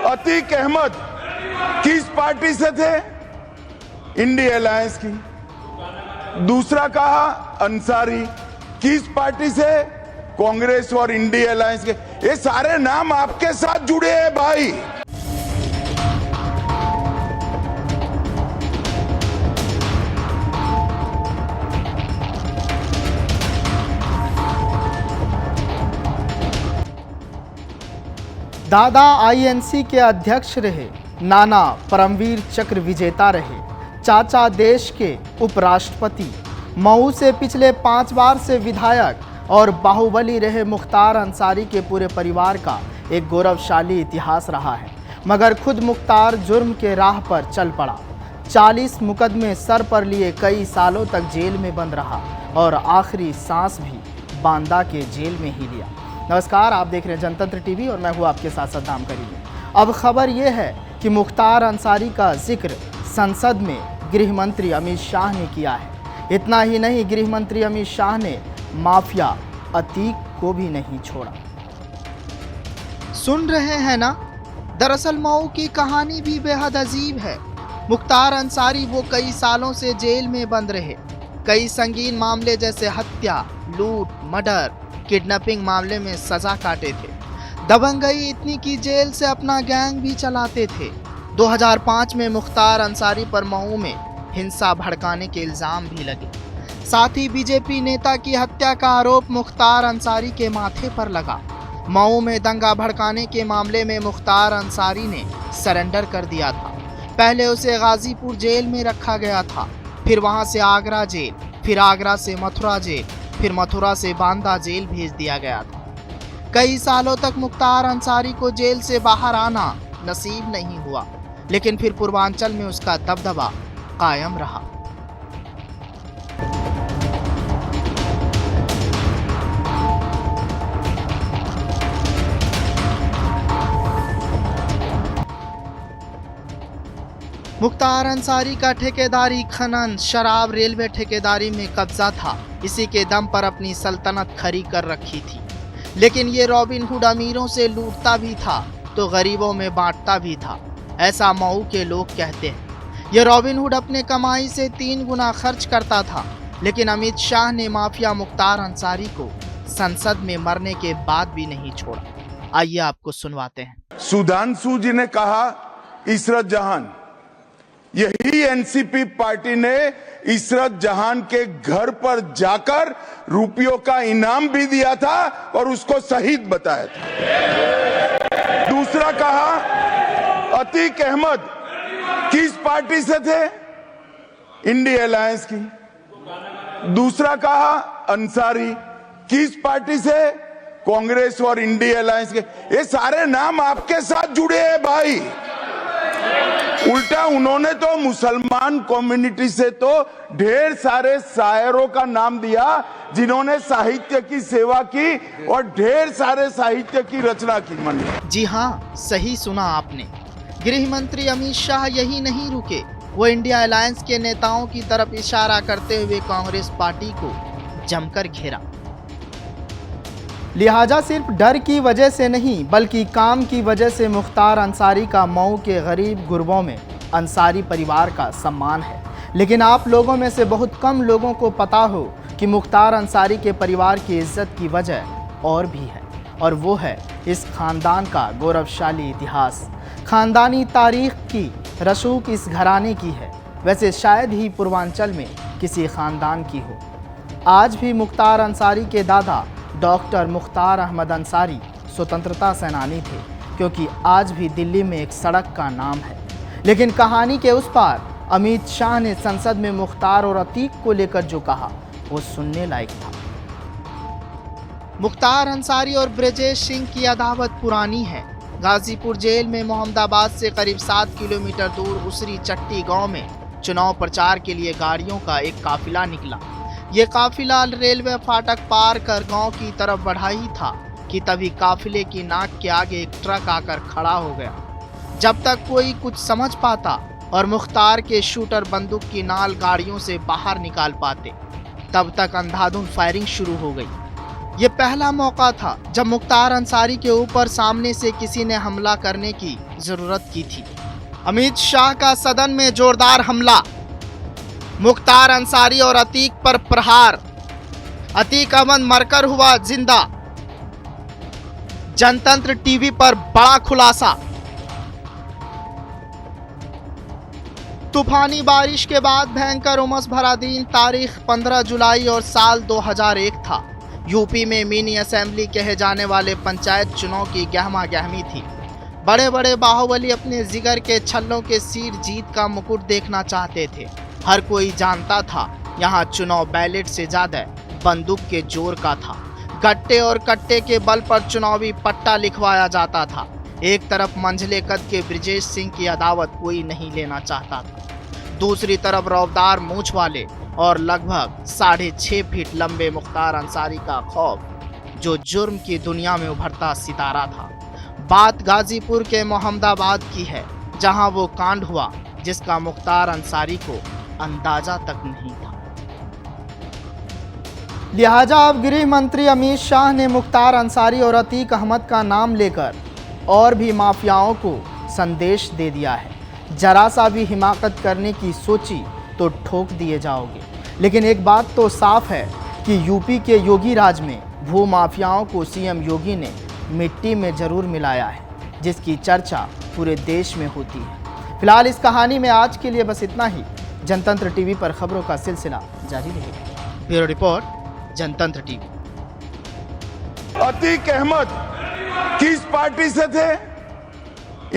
अतीक अहमद किस पार्टी से थे? इंडिया अलायंस की। दूसरा कहा अंसारी किस पार्टी से? कांग्रेस और इंडिया अलायंस के। ये सारे नाम आपके साथ जुड़े हैं भाई। दादा आईएनसी के अध्यक्ष रहे, नाना परमवीर चक्र विजेता रहे, चाचा देश के उपराष्ट्रपति, मऊ से पिछले 5 बार से विधायक और बाहुबली रहे मुख्तार अंसारी के पूरे परिवार का एक गौरवशाली इतिहास रहा है। मगर खुद मुख्तार जुर्म के राह पर चल पड़ा। 40 मुकदमे सर पर लिए कई सालों तक जेल में बंद रहा और आखिरी सांस भी बांदा के जेल में ही लिया। नमस्कार, आप देख रहे हैं जनतंत्र टीवी और मैं हूं आपके साथ सद्दाम करीम। अब खबर यह है कि मुख्तार अंसारी का जिक्र संसद में गृह मंत्री अमित शाह ने किया है। इतना ही नहीं, गृह मंत्री अमित शाह ने माफिया अतीक को भी नहीं छोड़ा। सुन रहे हैं ना, दरअसल मऊ की कहानी भी बेहद अजीब है। मुख्तार अंसारी वो कई सालों से जेल में बंद रहे। कई संगीन मामले जैसे हत्या, लूट, मर्डर, किडनैपिंग मामले में सजा काटे थे। दबंगई इतनी की जेल से अपना गैंग भी चलाते थे। 2005 में मुख्तार अंसारी पर मऊ में हिंसा भड़काने के इल्जाम भी लगे। साथ ही बीजेपी नेता की हत्या का आरोप मुख्तार अंसारी के माथे पर लगा। मऊ में दंगा भड़काने के मामले में मुख्तार अंसारी ने सरेंडर कर दिया था। पहले उसे गाजीपुर जेल में रखा गया था, फिर वहां से आगरा जेल, फिर आगरा से मथुरा जेल, फिर मथुरा से बांदा जेल भेज दिया गया था। कई सालों तक मुख्तार अंसारी को जेल से बाहर आना नसीब नहीं हुआ, लेकिन फिर पूर्वांचल में उसका दबदबा कायम रहा। मुख्तार अंसारी का ठेकेदारी, खनन, शराब, रेलवे ठेकेदारी में कब्जा था। इसी के दम पर अपनी सल्तनत खड़ी कर रखी थी। लेकिन ये रॉबिन हुड अमीरों से लूटता भी था तो गरीबों में बांटता भी था, ऐसा मऊ के लोग कहते हैं। ये रॉबिन हुड अपने कमाई से 3 गुना खर्च करता था। लेकिन अमित शाह ने माफिया मुख्तार अंसारी को संसद में मरने के बाद भी नहीं छोड़ा। आइए आपको सुनवाते हैं। सुधांशु जी ने कहा इशरत जहान, यही एनसीपी पार्टी ने इशरत जहान के घर पर जाकर रुपयों का इनाम भी दिया था और उसको शहीद बताया था। दूसरा कहा अतीक अहमद किस पार्टी से थे? इंडिया अलायंस की। दूसरा कहा अंसारी किस पार्टी से? कांग्रेस और इंडिया अलायंस के। ये सारे नाम आपके साथ जुड़े हैं भाई। उल्टा उन्होंने तो मुसलमान कम्युनिटी से तो ढेर सारे शायरों का नाम दिया जिन्होंने साहित्य की सेवा की और ढेर सारे साहित्य की रचना की। मन जी हाँ, सही सुना आपने। गृह मंत्री अमित शाह यही नहीं रुके, वो इंडिया अलायंस के नेताओं की तरफ इशारा करते हुए कांग्रेस पार्टी को जमकर घेरा। लिहाजा सिर्फ डर की वजह से नहीं बल्कि काम की वजह से मुख्तार अंसारी का मऊ के गरीब गुरबों में अंसारी परिवार का सम्मान है। लेकिन आप लोगों में से बहुत कम लोगों को पता हो कि मुख्तार अंसारी के परिवार की इज्जत की वजह और भी है, और वो है इस खानदान का गौरवशाली इतिहास। खानदानी तारीख की रसूख इस घराने की है। वैसे शायद ही पूर्वांचल में किसी खानदान की हो। आज भी मुख्तार अंसारी के दादा डॉक्टर मुख्तार अहमद अंसारी स्वतंत्रता सेनानी थे, क्योंकि आज भी दिल्ली में एक सड़क का नाम है। लेकिन कहानी के उस पार अमित शाह ने संसद में मुख्तार और अतीक को लेकर जो कहा वो सुनने लायक था। मुख्तार अंसारी और ब्रजेश सिंह की अदावत पुरानी है। गाजीपुर जेल में मोहम्मदाबाद से करीब 7 किलोमीटर दूर उसरी चट्टी गांव में चुनाव प्रचार के लिए गाड़ियों का एक काफिला निकला। ये काफिला रेलवे फाटक पार कर गांव की तरफ बढ़ा ही था कि तभी काफिले की नाक के आगे एक ट्रक आकर खड़ा हो गया। जब तक कोई कुछ समझ पाता और मुख्तार के शूटर बंदूक की नाल गाड़ियों से बाहर निकाल पाते, तब तक अंधाधुंध फायरिंग शुरू हो गई। ये पहला मौका था जब मुख्तार अंसारी के ऊपर सामने से किसी ने हमला करने की जरूरत की थी। अमित शाह का सदन में जोरदार हमला, मुख्तार अंसारी और अतीक पर प्रहार, अतीक अहमद मरकर हुआ जिंदा। जनतंत्र टीवी पर बड़ा खुलासा। तूफानी बारिश के बाद भयंकर उमस भरा दिन तारीख 15 जुलाई और साल 2001 था। यूपी में मिनी असेंबली कहे जाने वाले पंचायत चुनाव की गहमा गहमी थी। बड़े बड़े बाहुबली अपने जिगर के छल्लों के सिर जीत का मुकुट देखना चाहते थे। हर कोई जानता था यहाँ चुनाव बैलेट से ज्यादा बंदूक के जोर का था। गट्टे और कट्टे के बल पर चुनावी पट्टा लिखवाया जाता था। एक तरफ मंझले कद के ब्रिजेश सिंह की अदावत कोई नहीं लेना चाहता था, दूसरी तरफ रौबदार मूंछ वाले और लगभग 6.5 फीट लंबे मुख्तार अंसारी का खौफ, जो जुर्म की दुनिया में उभरता सितारा था। बात गाजीपुर के मोहम्मदाबाद की है, जहां वो कांड हुआ जिसका मुख्तार अंसारी को अंदाजा तक नहीं था। लिहाजा अब गृह मंत्री अमित शाह ने मुख्तार अंसारी और अतीक अहमद का नाम लेकर और भी माफियाओं को संदेश दे दिया है, जरा सा भी हिमाकत करने की सोची तो ठोक दिए जाओगे। लेकिन एक बात तो साफ है कि यूपी के योगी राज में भू माफियाओं को सीएम योगी ने मिट्टी में जरूर मिलाया है, जिसकी चर्चा पूरे देश में होती है। फिलहाल इस कहानी में आज के लिए बस इतना ही। जनतंत्र टीवी पर खबरों का सिलसिला जारी रहेगा। ब्यूरो रिपोर्ट, जनतंत्र टीवी। अतीक अहमद किस पार्टी से थे?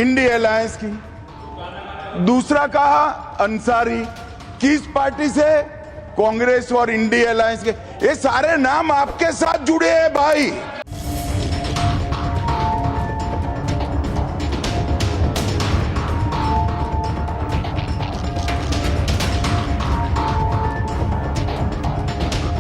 इंडिया अलायंस की। दूसरा कहा अंसारी किस पार्टी से? कांग्रेस और इंडिया अलायंस के। ये सारे नाम आपके साथ जुड़े हैं भाई।